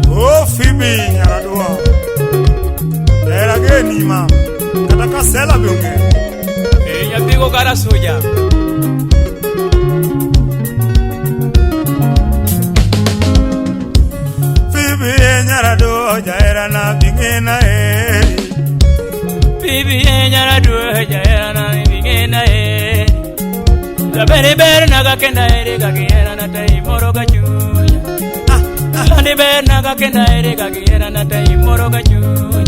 Oh Phoebe Nyaradua era geni ma kataka sela bunge nyapigo kara suja Phoebe Nyaradua jaera na bingena Phoebe Nyaradua jaera na bingena Sabere ber naga kenda ere gagera na tai moro gachuya Lani ber naga kenda ere gagera na tai moro gachuya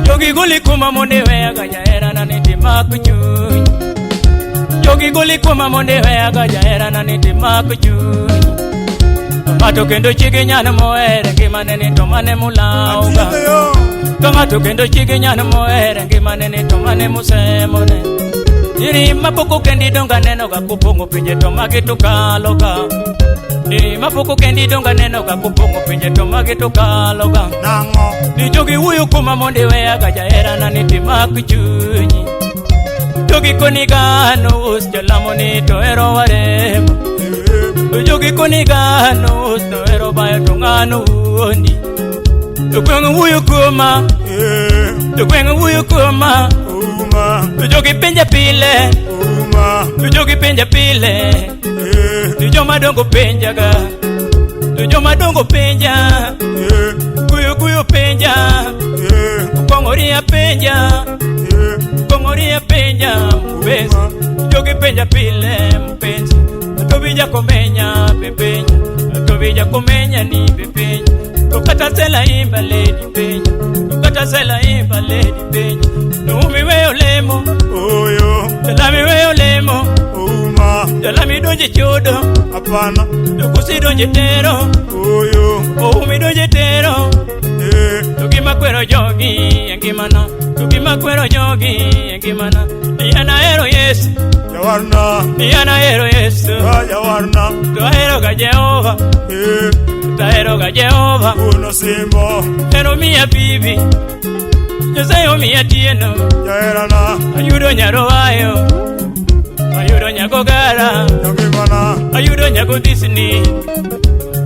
Yogi guli kuma monde wea gajaera na niti makuchuya Yogi guli kuma monde wea gajaera na niti makuchuya Tomato kendo chigi nyana moere ngimane ni tomane mulauga Tomato kendo chigi nyana moere ngimane ni tomane musemone Niri mapoko kendi donga neno ga kupongo pinje tomage tukaloga Niri mapoko kendi donga neno ga kupongo pinje tomage tukaloga Nango Ni jogi uyu kuma monde wea gajaera na niti makuchunyi Jogi konigano us jalamo ni toero waremo Jogi konigano us toero baya tungano uoni Tukwengu uyu kuma Tukwengu uyu kuma Tujogi pinja pile Tujogi pinja pile Tujo madongo pinja ga Tujo madongo pinja Kuyu pinja Kongoria pinja Kongoria pinja Mpenzi Tujogi pinja pile mpenzi Tubija komenya pepenya Tubija komenya ni pepenya Tukata sela imba lady penya Tukata sela imba lady penya Numi weo lemo Oyo Jalami weo lemo Uma Jalami donje chodo Apana Tukusi donje tero Oyo Umi donje tero Tukima kwero jogi Yengimana Tukima kwero jogi Yengimana Niyana hero yesu Jawarna Niyana hero yesu Jawarna Tuahero ga Jehova Tuahero ga Jehova Uno simbo Hero miya bibi Yosayo miya tieno Jaera na Ayudo nyarowayo Ayudo nyagogara Yongimana Ayudo nyago Disney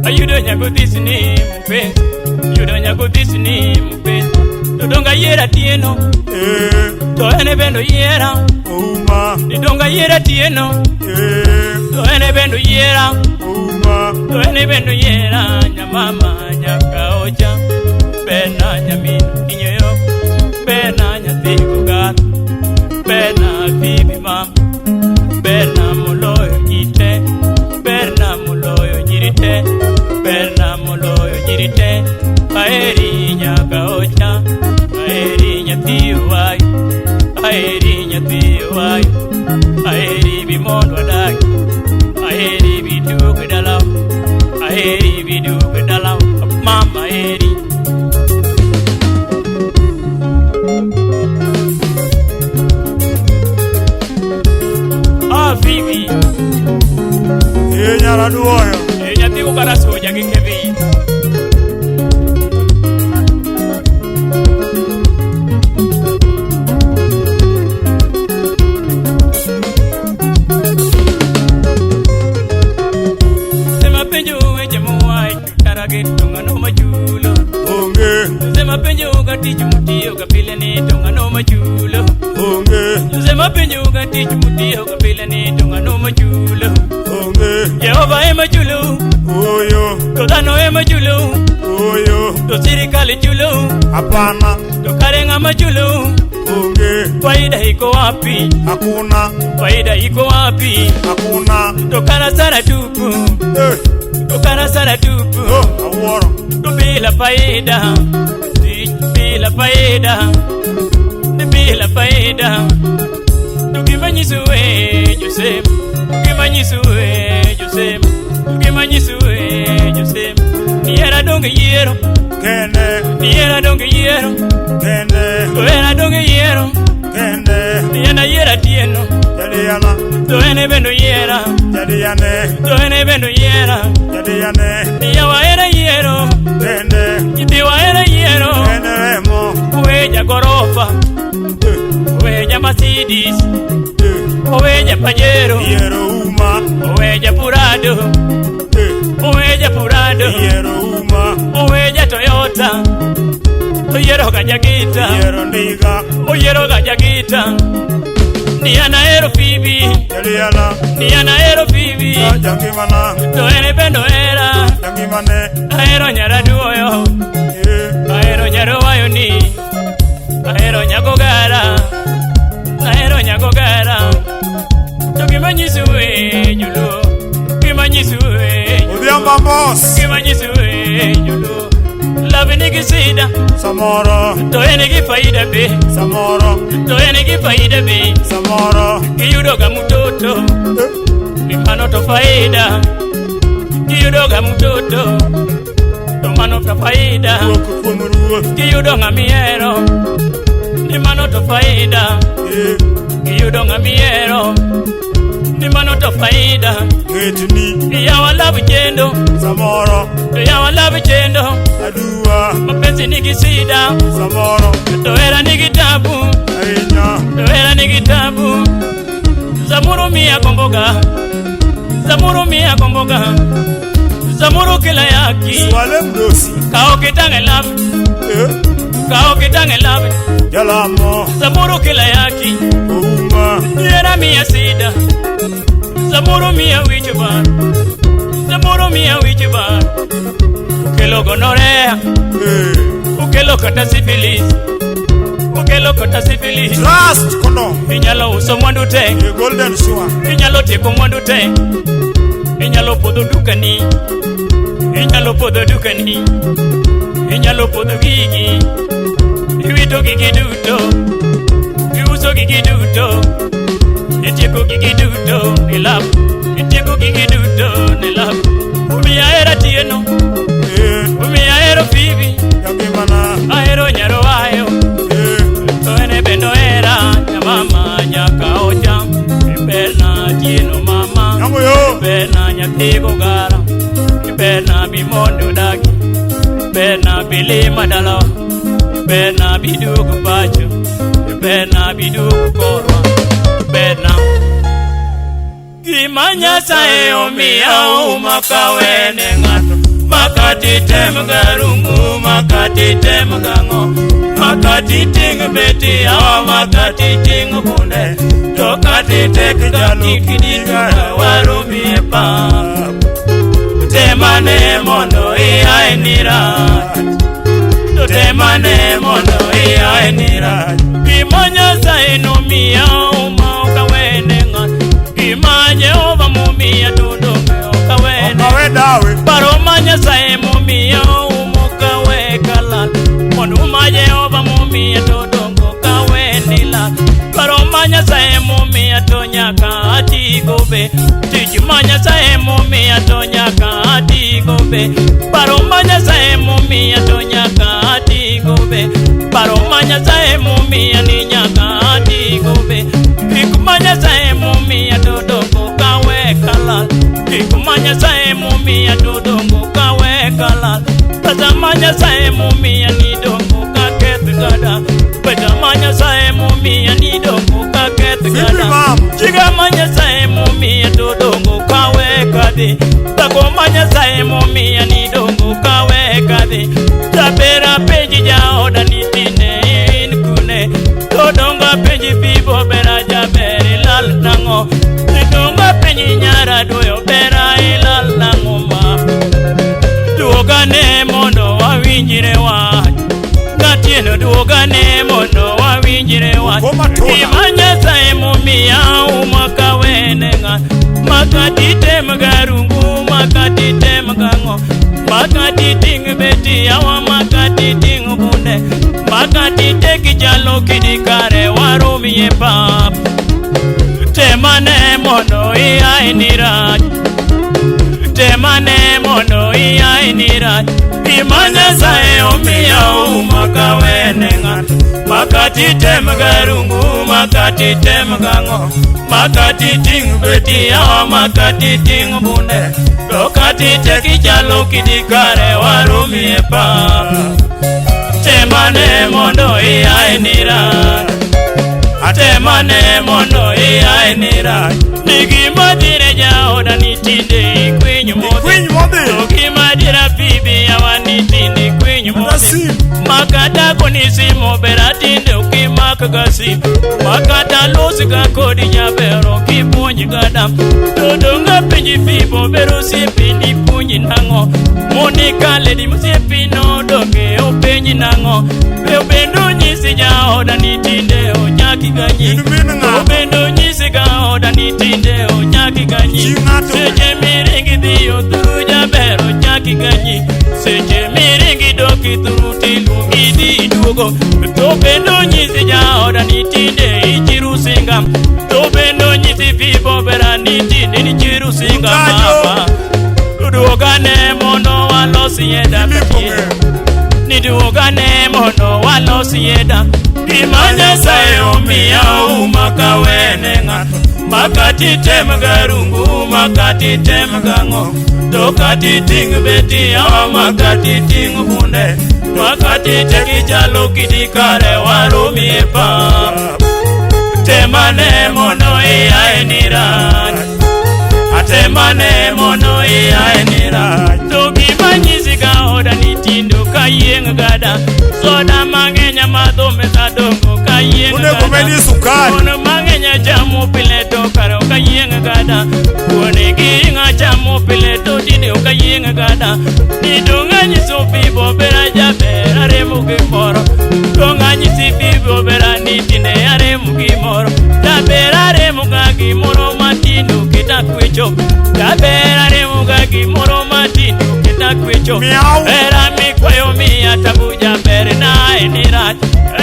Ayudo nyago Disney mpenzi Ayudo nyago Disney mpenzi Dodonga yera tieno Toene bendo yera Uma Dodonga yera tieno Toene bendo yera Uma Toene bendo yera Nyamama nyakaocha Bena nyamino kinyoyo Bena nyathigo gar Bena bibi mama Bena muloyo nyite Bena muloyo nyirite Bena muloyo nyirite Aeri nyakaocha Aeri nyathiyo wayo Aeri nyathiyo wayo Aeri bimondo adagi Aeri biduke dalau Aeri biduke dalau Mama aeri Phoebe Nyaradua Nyatigo kara soja gikevi Sema penjo weche muwai Karage tonga no machulo Onge Sema penjo gatich mutiyo kapile ni tonga no machulo Onge Sema penjo gatich mutiyo kapile ni tonga no machulo Onge Jehova ema chulo Oyo Todano ema chulo Oyo To sirikali chulo Apana To karenga machulo Onge Faida iko wapi Hakuna Faida iko wapi Hakuna Tokana sana tupu Tokana sana tupu Aworo Bila faida Bila faida Bila faida Tukimanyisuwe Joseph Tukimanyisuwe Joseph Tukimanyisuwe Joseph Niera donge yero Kende Niera donge yero Kende Toera donge yero Kende Niena yera tieno Jadiana Toene bendo yera Jadiane Toene bendo yera Jadiane Niyawa era yero Kende Jitiwa era yero Kende remo Uweja gorofa Uweja Mercedes Uweja Pajero Yero uma Oweja Purado, Oweja Purado, Yero Uma, Oweja Toyota, Oyero Gajagita, Yero Niga, Oyero Gajagita, Niana Aero Phoebe, Yeliana, Niana Aero Phoebe, Jangimana, Toene Bendo Era, Jangimane, Aero Nyaraduoyo, Aero Nyaruayoni, Aero Nyagogara, Aero Nyagogara, Tokimanyisuwe, Julo, Kimanyisuwe, Udiamba Boss, Kimanyisuwe, Julo, Love Nigisida, Samoro, Toenegi Faida Be, Samoro, Toenegi Faida Be, Samoro, Kiyudoga Mutoto, Mimano to Faida, Kiyudoga Mutoto, Tomano to Faida, Kiyudonga Miero, Mimano to Faida, Kiyudonga Miero, Mimano to Faida, Yawa Love Jendo, Samoro, Yawa Love Jendo, Adua, Mapenzi Nigisida, Samoro, Toera Nigitabu, Aina, Toera Nigitabu, Zamuru Mia Komboga, Zamuru Mia Komboga, Zamuru Kila Yaki, Swalem Dosi, Kao Kitang Love, Kao Kitang Love, Jalamo, Zamuru Kila Yaki, Uma, Yera Mia Sida, Zamuru Mia Wichuba, Zamuru Mia Wichuba, Ukelo Gonorea, Ukelo Kata Syphilis, Ukelo Kata Syphilis, Trust Kono, Inyalo Uso Mwandu Te, Golden Shua, Inyalo Teko Mwandu Te, Inyalo Podo Dukani, Inyalo Podo Dukani, Inyalo Podo Gigi, Iwito Gigi Duto, Iuso Gigi Duto, Itiko Gigi Duto, Nilap, Itiko Gigi Duto, Nilap, Umia Era Tieno, Umia Aero Phoebe, Jangimana, Aero Nyaruayo, Toene Bendo Era, Nyamama Nyakaoja, Ibena Tieno Mama, Yangoyo, Ibena Nyatigo Gara, Ibena Bimondo Dagi, Ibena Bili Madala, Ibena Bidugu Bacho, Ibena Bidugu Korwa, Ibena Kimanya Sae Omia Umakawene Ngato, Makati Temgarungu, Makati Temgango, Makati Ting Beti, Makati Ting Bune, Tokati Tekaki Kidika, Warumi Epa, Temane Mondo Ia Nira, Temane Mondo Ia Nira, Kimanya Sae Nomia Umakawene Ngato, Kimanya Ova Mumia Tudome Okawene. Dawe, Baromanya Sae Mumia Umukawe Kala, Monumaya Ova Mumia Tudongo Kawenila, Baromanya Sae Mumia Tonyaka Atigobe, Tijumanya Sae Mumia Tonyaka Atigobe, Baromanya Sae Mumia Tonyaka Atigobe, Baromanya Sae Mumia Ninyaka Atigobe, Ikumanya Sae Mumia Tudongo Kawe Kala, Ikumanya Sae Mumia Tudongo Kawe Kala, Batamanya Sae Mumia Nidongo Kaketgada, Batamanya Sae Mumia Nidongo Kaketgada, Chigamanya Sae Mumia Tudongo Kawe Kadi, Takomanya Sae Mumia Nidongo Kawe Kadi, Tapera Peji Jaoda Nitine Inkune, Todonga Peji Pibo Beraja Beri Lal Nango, Tidonga Peji Nyara Doyo Bera Ilal Nangoma, Duogane Mondo Wawinjire Wa, Natieno Duogane Mondo Wawinjire Wa, Imanya Sae Mumia Umakawene Nga, Makati Temgarungu, Makati Temgango, Makati Ting Beti Awa Makati Ting Bune, Makati Teki Jalo Kidikare Warumi Epap, Temane Mondo Ia Nira, Temane Mondo Ia Nira, Imanya Sae Omia Umakawene Nga, Makati Temgarungu, Makati Temgango, Makati Ting Beti Awa Makati Ting Bune, Lokati Teki Jalo Kidikare Warumi Epap, Temane Mondo Ia Nira, Temane Mondo Ia Nira, Nigi Madire Jaoda gasi makata losi ga kodi nyabero kipunyi gadam dodonga pinji pipo bero sipi ni punyi nango monika ledi musipi no doge o penyi nango bendo nyisi ja oda nitinde o nyaki ganyi bendo nyisi ga oda nitinde o nyaki ganyi seje miringi dio turu jabero nyaki ganyi seje miringi doki turu tilu idi dugo to bendo nyisi ja oda nitinde ichiru singa to bendo nyisi pipo bera nitinde ni chiru singa mama duogane mono walosi yeda niduogane mono walosi yeda imanya sayo miya umaka wenenga makati temgarungu makati temgango dokati ting beti ya makati ting hunde makati tekijalo kidikare warumi epa temane mono iya eniran atemane mono iya eniran toki banyiziga oda nitindo kayeng gada soda mangenya madome sadongo kayeng gada mono mangenya jamu pileto karo kayeng gada wone ginga jamu pileto dine kayeng gada nidonga nyisopi bobera jabera remuge moro donga nyisipi bobera nitinde are mugi moro jabera remuga gi moro matindo kitakwecho jabera remuga gi moro matindo kitakwecho era mi kwayo mi atabuja bere na enirat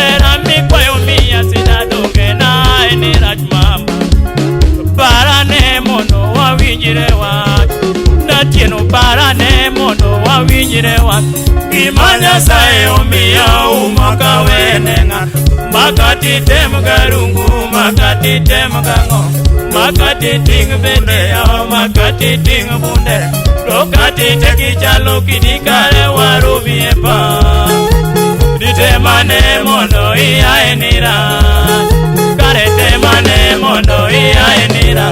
era mi kwayo mi asida donge na enirat mama barane mono wawinjire wa natieno barane mono wawinjire wa imanya sayo miya umaka wenenga makati temgarungu makati temgango makati ting bende ya makati ting bunde rokati tekijalo kidikare warumi epa ditemane mono iya enira kare temane mono iya enira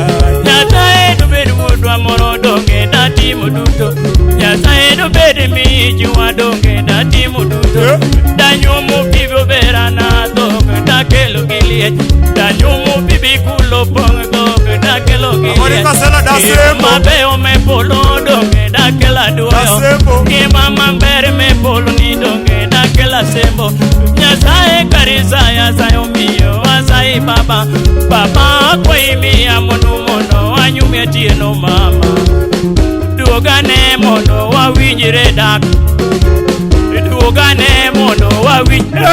nyatae dubedu mudwa moro donge dati muduto nyatae dubedu mi juwa donge dati muduto danyumu bibyo berana donge dakelo gilie danyumu bibi kulo ponge donge dakelo gilie mabeo me polo donge dakela duoyo kimama mbere me polo ni donge dakela sembo nyasae karisa ya sayo miyo wasai baba baba kwa imi ya mono anyumye tieno mama duogane mono wawinjire dak duogane mono wawinjire